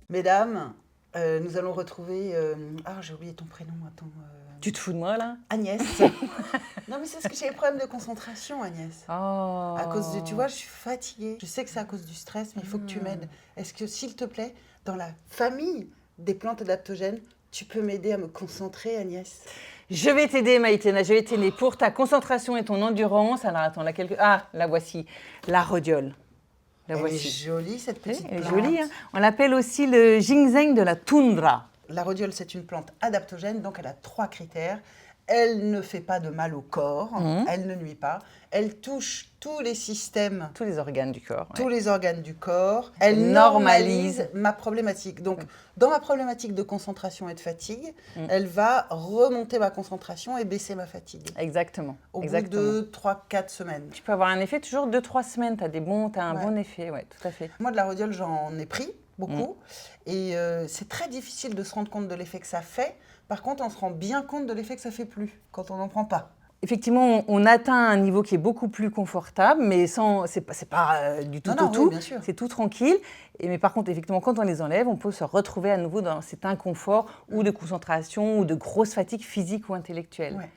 Mesdames, nous allons retrouver... Ah, j'ai oublié ton prénom, attends. Tu te fous de moi, là? Agnès. Non, mais c'est parce que j'ai des problèmes de concentration, Agnès. Oh. À cause de... Tu vois, je suis fatiguée. Je sais que c'est à cause du stress, mais il faut que tu m'aides. Est-ce que, s'il te plaît, dans la famille des plantes adaptogènes, tu peux m'aider à me concentrer, Agnès? Je vais t'aider, Maïtena, je vais t'aider pour ta concentration et ton endurance. Alors, attends, la voici, la rhodiole. Elle est jolie, cette petite plante. Elle est jolie, hein. On l'appelle aussi le ginseng de la toundra. La rhodiole, c'est une plante adaptogène, donc elle a 3 critères. Elle ne fait pas de mal au corps, elle ne nuit pas, elle touche tous les systèmes, tous les organes du corps. Tous les organes du corps. Elle normalise ma problématique. Donc, dans ma problématique de concentration et de fatigue, elle va remonter ma concentration et baisser ma fatigue. Exactement. Au bout de 3-4 semaines. Tu peux avoir un effet toujours 2-3 semaines, tu as un bon effet, ouais, tout à fait. Moi, de la rhodiole, j'en ai pris beaucoup. Et c'est très difficile de se rendre compte de l'effet que ça fait. Par contre, on se rend bien compte de l'effet que ça fait plus quand on n'en prend pas. Effectivement, on atteint un niveau qui est beaucoup plus confortable, mais c'est pas du tout tout. Oui, c'est tout tranquille. Mais par contre, effectivement, quand on les enlève, on peut se retrouver à nouveau dans cet inconfort ou de concentration ou de grosse fatigue physique ou intellectuelle. Ouais.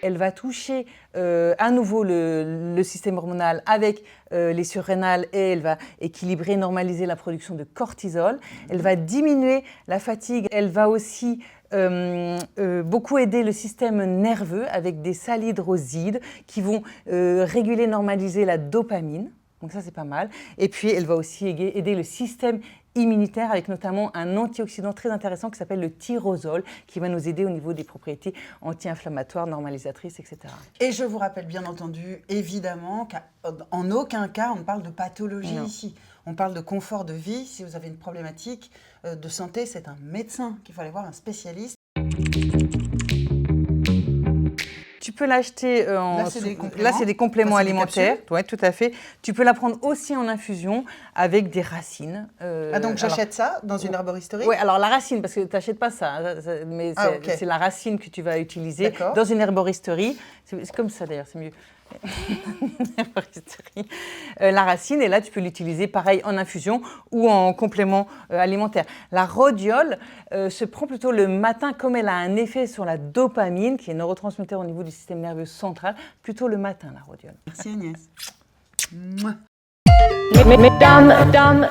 Elle va toucher à nouveau le système hormonal avec les surrénales et elle va équilibrer, normaliser la production de cortisol. Elle va diminuer la fatigue. Elle va aussi beaucoup aider le système nerveux avec des salhydrosides qui vont réguler, normaliser la dopamine. Donc ça, c'est pas mal. Et puis, elle va aussi aider le système immunitaire avec notamment un antioxydant très intéressant qui s'appelle le tyrosol qui va nous aider au niveau des propriétés anti-inflammatoires, normalisatrices, etc. Et je vous rappelle bien entendu, évidemment, qu'en aucun cas on ne parle de pathologie ici. On parle de confort de vie. Si vous avez une problématique de santé, c'est un médecin qu'il faut aller voir, un spécialiste. Tu peux l'acheter Là, c'est des compléments alimentaires. Oui, tout à fait. Tu peux la prendre aussi en infusion avec des racines. Donc j'achète ça dans une herboristerie? Oui, alors la racine, parce que tu n'achètes pas ça, mais c'est la racine que tu vas utiliser dans une herboristerie. C'est comme ça d'ailleurs, c'est mieux. La racine, et là tu peux l'utiliser pareil en infusion ou en complément alimentaire. La rhodiole se prend plutôt le matin, comme elle a un effet sur la dopamine qui est neurotransmetteur au niveau du système nerveux central, plutôt le matin la rhodiole. Merci Agnès. Mesdames,